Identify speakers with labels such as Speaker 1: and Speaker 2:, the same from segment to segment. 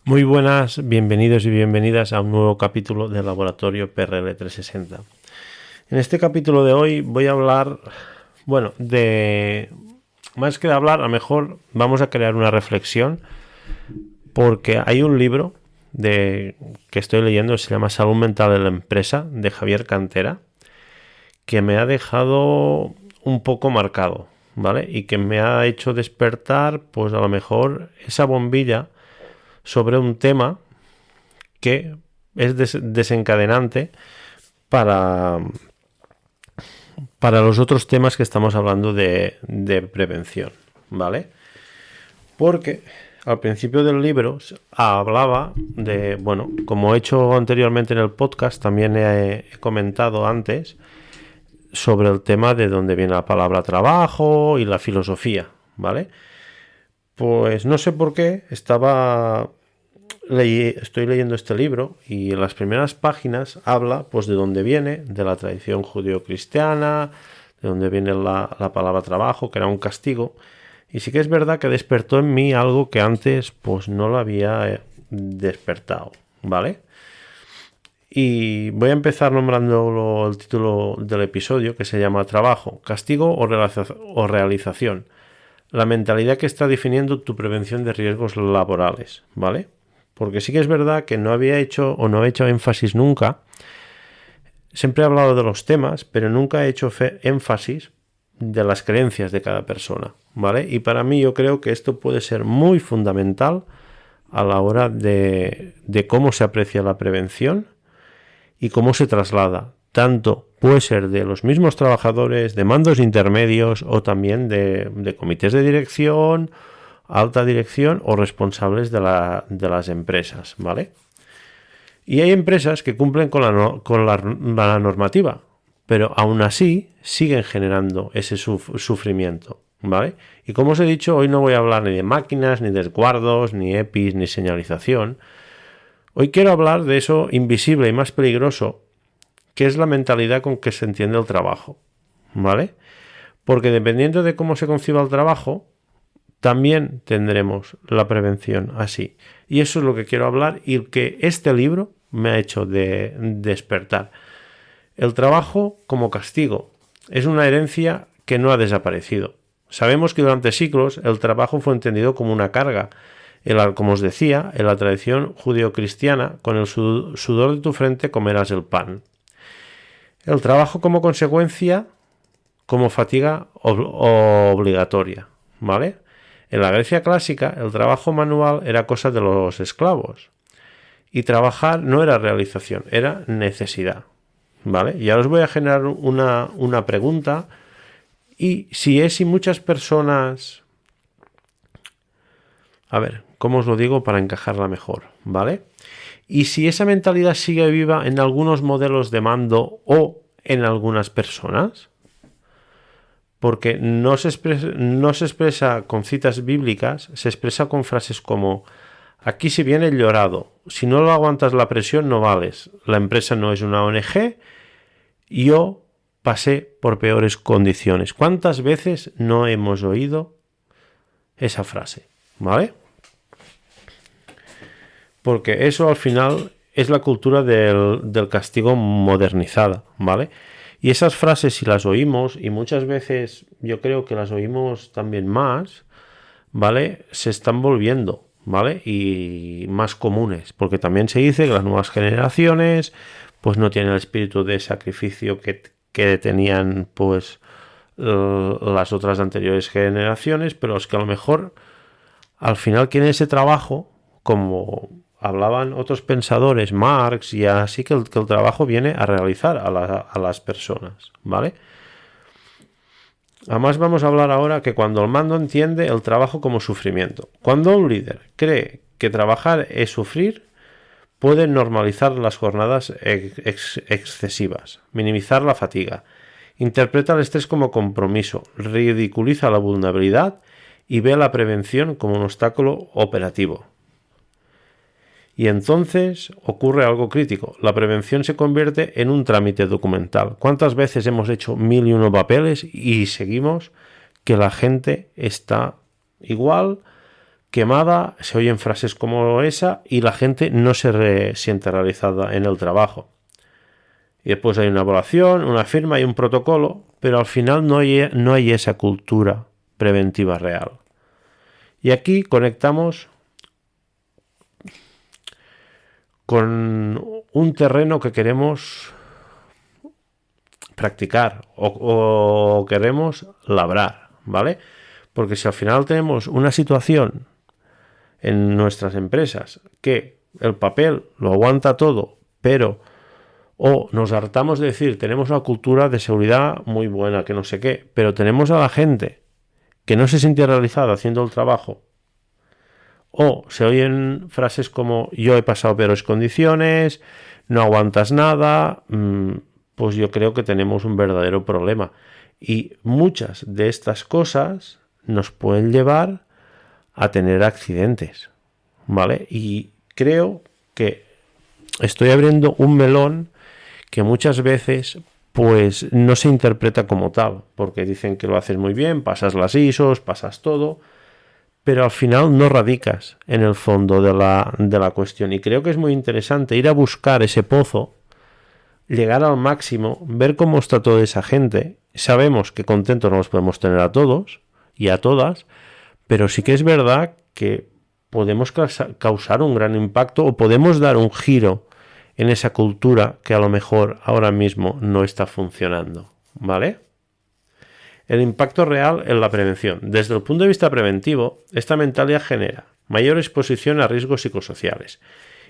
Speaker 1: Muy buenas, bienvenidos y bienvenidas a un nuevo capítulo del Laboratorio PRL 360. En este capítulo de hoy voy a hablar, más que de hablar, a lo mejor vamos a crear una reflexión, porque hay un libro que estoy leyendo, se llama Salud Mental de la Empresa, de Javier Cantera, que me ha dejado un poco marcado, ¿vale? Y que me ha hecho despertar, pues a lo mejor esa bombilla sobre un tema que es desencadenante para los otros temas que estamos hablando de prevención, ¿vale? Porque al principio del libro hablaba de, como he hecho anteriormente en el podcast, también he comentado antes sobre el tema de dónde viene la palabra trabajo y la filosofía, ¿vale? Pues no sé por qué estoy leyendo este libro y en las primeras páginas habla pues de dónde viene, de la tradición judío-cristiana, de dónde viene la palabra trabajo, que era un castigo. Y sí que es verdad que despertó en mí algo que antes pues no lo había despertado, ¿vale? Y voy a empezar nombrando el título del episodio, que se llama Trabajo, castigo o realización. La mentalidad que está definiendo tu prevención de riesgos laborales, ¿vale? Porque sí que es verdad que no he hecho énfasis nunca. Siempre he hablado de los temas, pero nunca he hecho énfasis de las creencias de cada persona, ¿vale? Y para mí yo creo que esto puede ser muy fundamental a la hora de cómo se aprecia la prevención y cómo se traslada. Tanto puede ser de los mismos trabajadores, de mandos intermedios o también de comités de dirección, alta dirección o responsables de las empresas, ¿vale? Y hay empresas que cumplen con la normativa, pero aún así siguen generando ese sufrimiento, ¿vale? Y como os he dicho, hoy no voy a hablar ni de máquinas, ni de resguardos, ni EPIs, ni señalización. Hoy quiero hablar de eso invisible y más peligroso, que es la mentalidad con que se entiende el trabajo, ¿vale? Porque dependiendo de cómo se conciba el trabajo, también tendremos la prevención así. Y eso es lo que quiero hablar y que este libro me ha hecho despertar. El trabajo como castigo es una herencia que no ha desaparecido. Sabemos que durante siglos el trabajo fue entendido como una carga. Como os decía, en la tradición judío-cristiana, con el sudor de tu frente comerás el pan. El trabajo como consecuencia, como fatiga obligatoria, ¿vale? En la Grecia clásica, el trabajo manual era cosa de los esclavos. Y trabajar no era realización, era necesidad, ¿vale? Y ahora os voy a generar una pregunta. Y si muchas personas... A ver, ¿cómo os lo digo para encajarla mejor? ¿Vale? Y si esa mentalidad sigue viva en algunos modelos de mando o en algunas personas, porque no se expresa con citas bíblicas, se expresa con frases como: aquí si viene el llorado, si no lo aguantas la presión no vales, la empresa no es una ONG, yo pasé por peores condiciones. ¿Cuántas veces no hemos oído esa frase? ¿Vale? Porque eso al final es la cultura del castigo modernizada, ¿vale? Y esas frases, si las oímos, y muchas veces yo creo que las oímos también más, ¿vale? Se están volviendo, ¿vale? Y más comunes, porque también se dice que las nuevas generaciones pues no tienen el espíritu de sacrificio que tenían pues las otras anteriores generaciones, pero es que a lo mejor al final quieren ese trabajo, como hablaban otros pensadores, Marx, y así que el trabajo viene a realizar a las personas, ¿vale? Además vamos a hablar ahora que cuando el mando entiende el trabajo como sufrimiento. Cuando un líder cree que trabajar es sufrir, puede normalizar las jornadas excesivas, minimizar la fatiga, interpreta el estrés como compromiso, ridiculiza la vulnerabilidad y ve la prevención como un obstáculo operativo. Y entonces ocurre algo crítico. La prevención se convierte en un trámite documental. ¿Cuántas veces hemos hecho 1001 papeles y seguimos que la gente está igual, quemada, se oyen frases como esa y la gente no se siente realizada en el trabajo. Y después hay una evaluación, una firma y un protocolo, pero al final no hay esa cultura preventiva real. Y aquí conectamos con un terreno que queremos practicar o queremos labrar, ¿vale? Porque si al final tenemos una situación en nuestras empresas que el papel lo aguanta todo, pero o nos hartamos de decir tenemos una cultura de seguridad muy buena, que no sé qué, pero tenemos a la gente que no se siente realizada haciendo el trabajo, o se oyen frases como yo he pasado peores condiciones, no aguantas nada, pues yo creo que tenemos un verdadero problema. Y muchas de estas cosas nos pueden llevar a tener accidentes, ¿vale? Y creo que estoy abriendo un melón que muchas veces pues no se interpreta como tal, porque dicen que lo haces muy bien, pasas las ISOs, pasas todo, pero al final no radicas en el fondo de la cuestión. Y creo que es muy interesante ir a buscar ese pozo, llegar al máximo, ver cómo está toda esa gente. Sabemos que contentos no los podemos tener a todos y a todas, pero sí que es verdad que podemos causar un gran impacto o podemos dar un giro en esa cultura que a lo mejor ahora mismo no está funcionando, ¿vale? El impacto real en la prevención. Desde el punto de vista preventivo, esta mentalidad genera mayor exposición a riesgos psicosociales,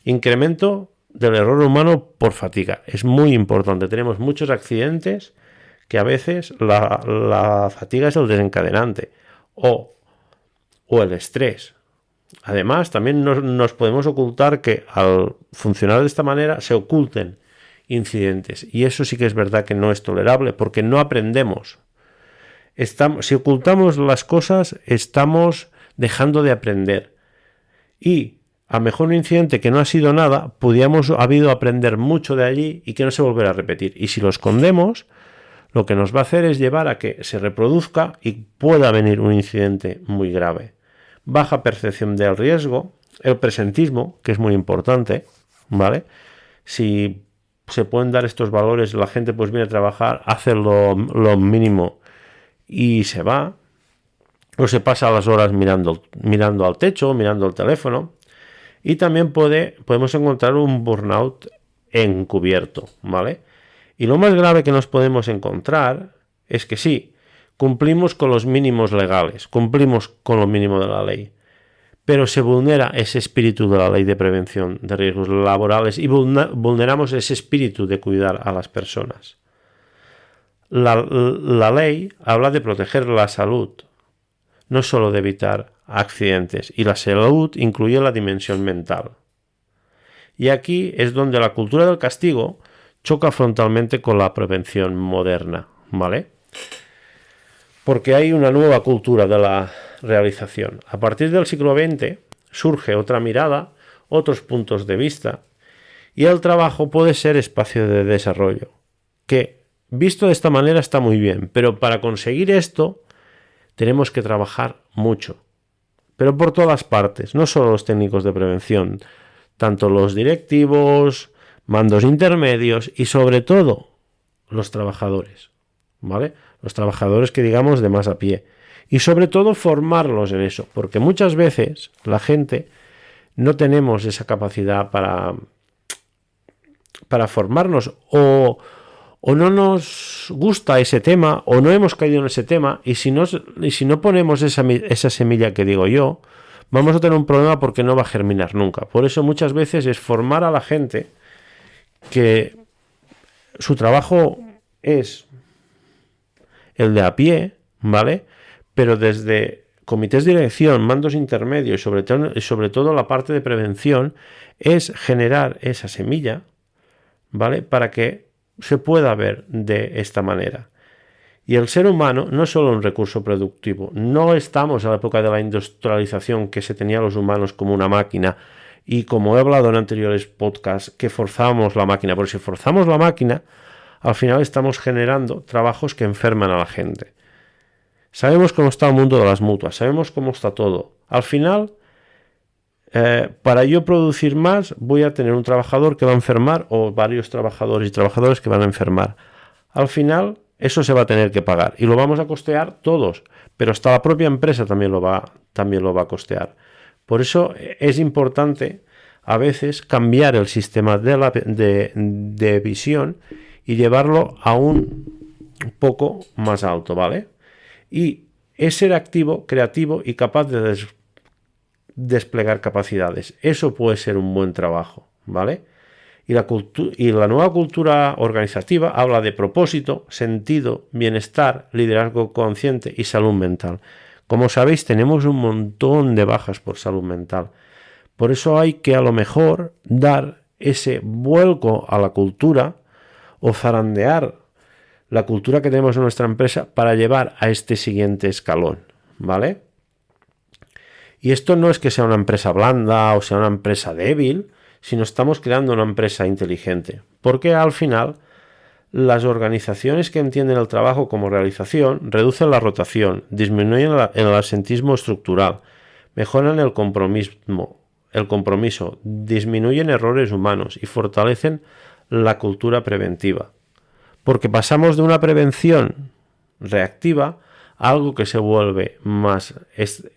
Speaker 1: incremento del error humano por fatiga. Es muy importante. Tenemos muchos accidentes que a veces la fatiga es el desencadenante o el estrés. Además, también nos podemos ocultar que al funcionar de esta manera se oculten incidentes. Y eso sí que es verdad que no es tolerable porque no aprendemos. Si ocultamos las cosas, estamos dejando de aprender. Y a lo mejor un incidente que no ha sido nada, pudiéramos haber aprender mucho de allí y que no se volverá a repetir. Y si lo escondemos, lo que nos va a hacer es llevar a que se reproduzca y pueda venir un incidente muy grave. Baja percepción del riesgo, el presentismo, que es muy importante, ¿vale? Si se pueden dar estos valores, la gente pues viene a trabajar, hace lo mínimo y se va, o se pasa las horas mirando al techo, mirando el teléfono, y también podemos encontrar un burnout encubierto, ¿vale? Y lo más grave que nos podemos encontrar es que sí, cumplimos con los mínimos legales, cumplimos con lo mínimo de la ley, pero se vulnera ese espíritu de la ley de prevención de riesgos laborales y vulneramos ese espíritu de cuidar a las personas. La ley habla de proteger la salud, no solo de evitar accidentes, y la salud incluye la dimensión mental. Y aquí es donde la cultura del castigo choca frontalmente con la prevención moderna, ¿vale? Porque hay una nueva cultura de la realización. A partir del siglo XX surge otra mirada, otros puntos de vista, y el trabajo puede ser espacio de desarrollo, que visto de esta manera está muy bien, pero para conseguir esto tenemos que trabajar mucho, pero por todas partes, no solo los técnicos de prevención, tanto los directivos, mandos intermedios y sobre todo los trabajadores, ¿vale? Los trabajadores que digamos de más a pie. Y sobre todo formarlos en eso, porque muchas veces la gente no tenemos esa capacidad para formarnos o no nos gusta ese tema o no hemos caído en ese tema y si no ponemos esa semilla que digo yo, vamos a tener un problema porque no va a germinar nunca. Por eso muchas veces es formar a la gente que su trabajo es el de a pie, ¿vale? Pero desde comités de dirección, mandos intermedios y sobre todo la parte de prevención es generar esa semilla, ¿vale? Para que se pueda ver de esta manera. Y el ser humano no es solo un recurso productivo. No estamos a la época de la industrialización que se tenía a los humanos como una máquina y como he hablado en anteriores podcasts que forzamos la máquina. Porque si forzamos la máquina, al final estamos generando trabajos que enferman a la gente. Sabemos cómo está el mundo de las mutuas, sabemos cómo está todo. Al final para yo producir más voy a tener un trabajador que va a enfermar o varios trabajadores y trabajadoras que van a enfermar. Al final eso se va a tener que pagar y lo vamos a costear todos, pero hasta la propia empresa también lo va a costear. Por eso es importante a veces cambiar el sistema de visión y llevarlo a un poco más alto, ¿vale? Y es ser activo, creativo y capaz de desplegar capacidades. Eso puede ser un buen trabajo, ¿vale? Y la nueva cultura organizativa habla de propósito, sentido, bienestar, liderazgo consciente y salud mental. Como sabéis, tenemos un montón de bajas por salud mental. Por eso hay que a lo mejor dar ese vuelco a la cultura o zarandear la cultura que tenemos en nuestra empresa para llevar a este siguiente escalón, ¿vale? Y esto no es que sea una empresa blanda o sea una empresa débil, sino estamos creando una empresa inteligente. Porque al final las organizaciones que entienden el trabajo como realización reducen la rotación, disminuyen el absentismo estructural, mejoran el compromiso, disminuyen errores humanos y fortalecen la cultura preventiva. Porque pasamos de una prevención reactiva a algo que se vuelve más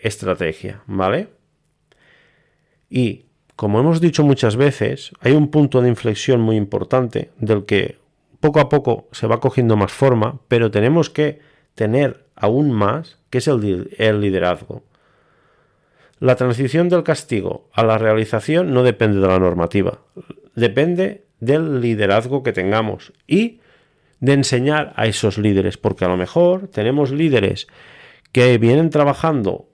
Speaker 1: estrategia, ¿vale? Y como hemos dicho muchas veces, hay un punto de inflexión muy importante del que poco a poco se va cogiendo más forma, pero tenemos que tener aún más, que es el liderazgo. La transición del castigo a la realización no depende de la normativa, depende del liderazgo que tengamos y de enseñar a esos líderes, porque a lo mejor tenemos líderes que vienen trabajando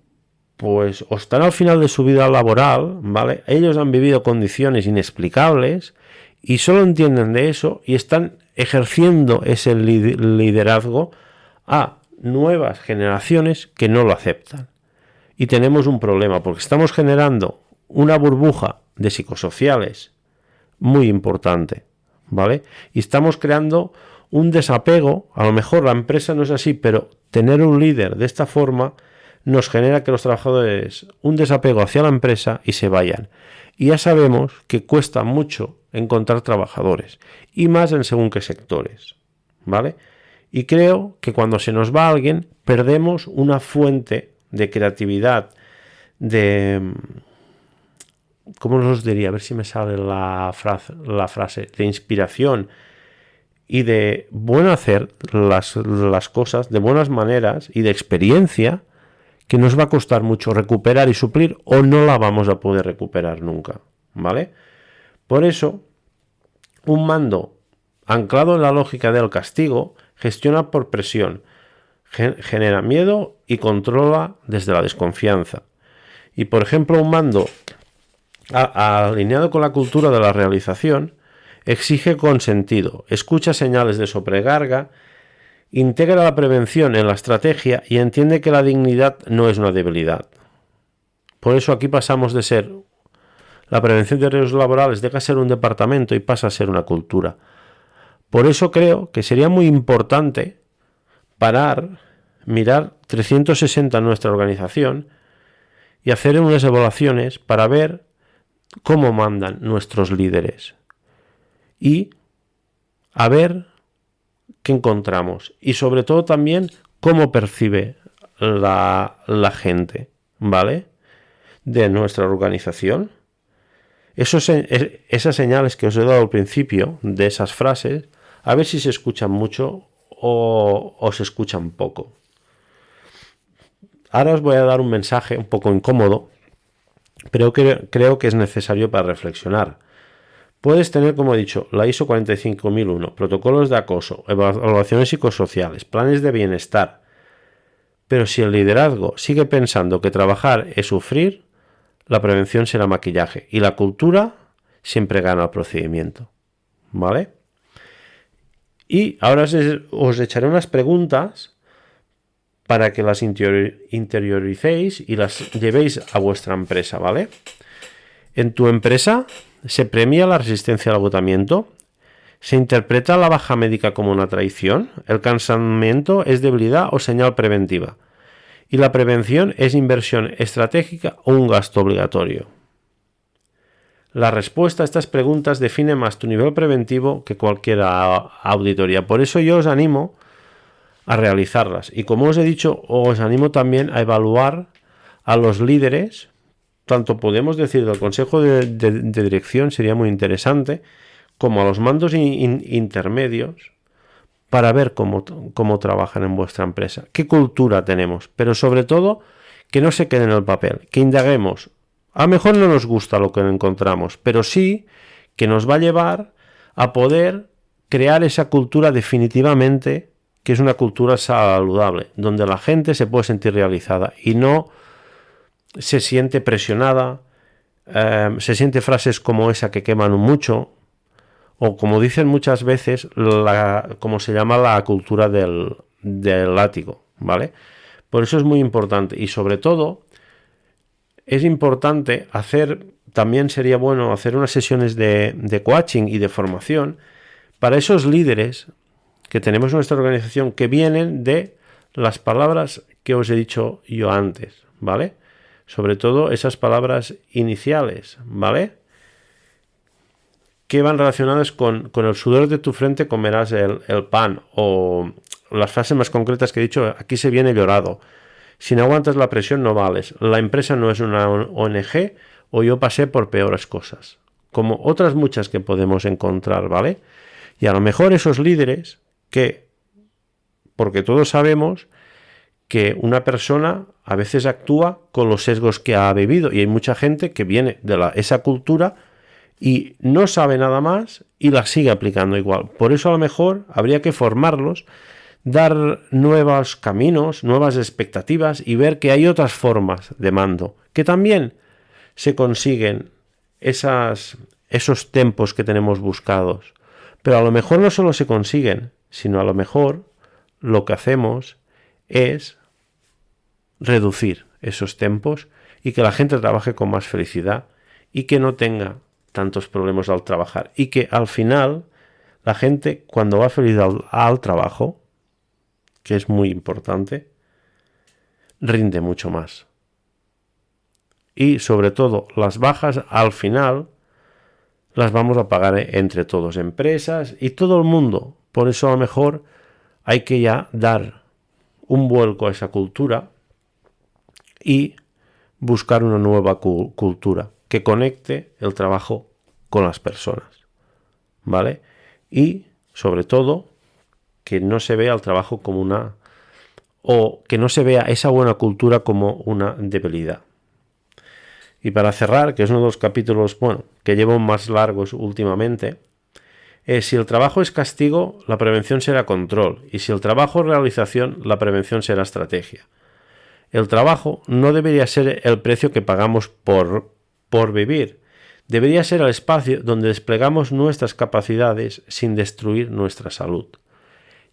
Speaker 1: pues o están al final de su vida laboral, ¿vale? Ellos han vivido condiciones inexplicables y solo entienden de eso y están ejerciendo ese liderazgo a nuevas generaciones que no lo aceptan. Y tenemos un problema porque estamos generando una burbuja de psicosociales muy importante, ¿vale? Y estamos creando un desapego, a lo mejor la empresa no es así, pero tener un líder de esta forma nos genera que los trabajadores un desapego hacia la empresa y se vayan. Y ya sabemos que cuesta mucho encontrar trabajadores y más en según qué sectores, ¿vale? Y creo que cuando se nos va alguien perdemos una fuente de creatividad, ¿cómo os diría? A ver si me sale la frase, de inspiración y de buen hacer las cosas de buenas maneras y de experiencia que nos va a costar mucho recuperar y suplir o no la vamos a poder recuperar nunca, ¿vale? Por eso, un mando anclado en la lógica del castigo gestiona por presión, genera miedo y controla desde la desconfianza. Y por ejemplo, un mando alineado con la cultura de la realización exige con sentido, escucha señales de sobrecarga, integra la prevención en la estrategia y entiende que la dignidad no es una debilidad. Por eso aquí pasamos de ser la prevención de riesgos laborales, deja de ser un departamento y pasa a ser una cultura. Por eso creo que sería muy importante parar, mirar 360 en nuestra organización y hacer unas evaluaciones para ver cómo mandan nuestros líderes y a ver qué encontramos y sobre todo también cómo percibe la gente, ¿vale? De nuestra organización. Esas señales que os he dado al principio de esas frases, a ver si se escuchan mucho o se escuchan poco. Ahora os voy a dar un mensaje un poco incómodo, pero creo que es necesario para reflexionar. Puedes tener, como he dicho, la ISO 45001, protocolos de acoso, evaluaciones psicosociales, planes de bienestar. Pero si el liderazgo sigue pensando que trabajar es sufrir, la prevención será maquillaje y la cultura siempre gana el procedimiento, ¿vale? Y ahora os echaré unas preguntas para que las interioricéis y las llevéis a vuestra empresa, ¿vale? En tu empresa se premia la resistencia al agotamiento, se interpreta la baja médica como una traición, el cansamiento es debilidad o señal preventiva, y la prevención es inversión estratégica o un gasto obligatorio, La respuesta a estas preguntas define más tu nivel preventivo que cualquier auditoría. Por eso yo os animo a realizarlas. Y como os he dicho, os animo también a evaluar a los líderes, tanto podemos decir del consejo de dirección, sería muy interesante, como a los mandos intermedios, para ver cómo trabajan en vuestra empresa, qué cultura tenemos, pero sobre todo que no se quede en el papel, que indaguemos. A lo mejor no nos gusta lo que encontramos, pero sí que nos va a llevar a poder crear esa cultura definitivamente, que es una cultura saludable, donde la gente se puede sentir realizada y no se siente presionada, se siente frases como esa que queman mucho, o como dicen muchas veces, como se llama la cultura del látigo, ¿vale? Por eso es muy importante, y sobre todo es importante también sería bueno hacer unas sesiones de coaching y de formación para esos líderes que tenemos en nuestra organización, que vienen de las palabras que os he dicho yo antes, ¿vale? Sobre todo esas palabras iniciales, ¿vale? Que van relacionadas con el sudor de tu frente comerás el pan, o las frases más concretas que he dicho, aquí se viene llorado. Si no aguantas la presión no vales. La empresa no es una ONG, o yo pasé por peores cosas. Como otras muchas que podemos encontrar, ¿vale? Y a lo mejor esos líderes porque todos sabemos que una persona a veces actúa con los sesgos que ha vivido, y hay mucha gente que viene de esa cultura y no sabe nada más y la sigue aplicando igual. Por eso a lo mejor habría que formarlos, dar nuevos caminos, nuevas expectativas y ver que hay otras formas de mando, que también se consiguen esos tempos que tenemos buscados. Pero a lo mejor no solo se consiguen, sino a lo mejor lo que hacemos es reducir esos tempos y que la gente trabaje con más felicidad y que no tenga tantos problemas al trabajar, y que al final la gente, cuando va feliz al trabajo, que es muy importante, rinde mucho más. Y sobre todo las bajas al final las vamos a pagar entre todos, empresas y todo el mundo. Por eso a lo mejor hay que ya dar un vuelco a esa cultura y buscar una nueva cultura que conecte el trabajo con las personas, ¿vale? Y sobre todo que no se vea el trabajo como o que no se vea esa buena cultura como una debilidad. Y para cerrar, que es uno de los capítulos, que llevo más largos últimamente, si el trabajo es castigo, la prevención será control, y si el trabajo es realización, la prevención será estrategia. El trabajo no debería ser el precio que pagamos por vivir. Debería ser el espacio donde desplegamos nuestras capacidades sin destruir nuestra salud.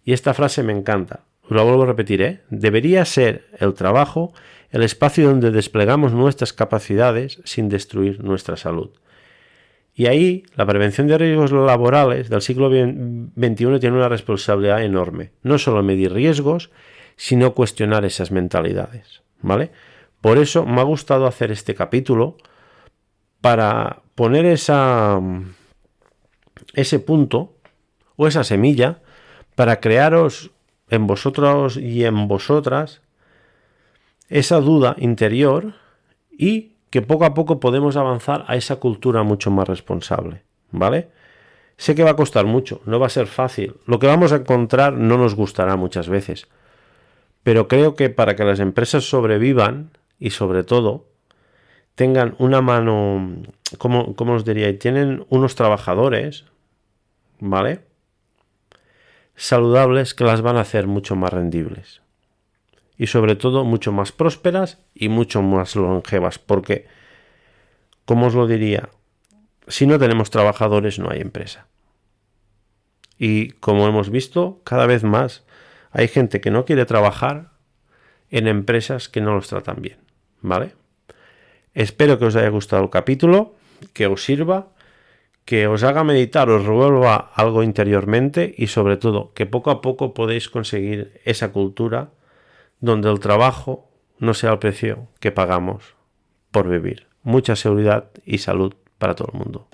Speaker 1: Y esta frase me encanta. Lo vuelvo a repetir, Debería ser el trabajo el espacio donde desplegamos nuestras capacidades sin destruir nuestra salud. Y ahí la prevención de riesgos laborales del siglo XXI tiene una responsabilidad enorme. No solo medir riesgos, sino cuestionar esas mentalidades, ¿vale? Por eso me ha gustado hacer este capítulo, para poner ese punto o esa semilla para crearos en vosotros y en vosotras esa duda interior, y que poco a poco podemos avanzar a esa cultura mucho más responsable, ¿vale? Sé que va a costar mucho, no va a ser fácil. Lo que vamos a encontrar no nos gustará muchas veces, pero creo que para que las empresas sobrevivan y sobre todo tengan una mano, ¿cómo os diría? Y tienen unos trabajadores, ¿vale? Saludables, que las van a hacer mucho más rendibles. Y sobre todo mucho más prósperas y mucho más longevas. Porque, ¿cómo os lo diría? Si no tenemos trabajadores, no hay empresa. Y como hemos visto, cada vez más hay gente que no quiere trabajar en empresas que no los tratan bien, ¿vale? Espero que os haya gustado el capítulo, que os sirva, que os haga meditar, os revuelva algo interiormente, y sobre todo que poco a poco podéis conseguir esa cultura donde el trabajo no sea el precio que pagamos por vivir. Mucha seguridad y salud para todo el mundo.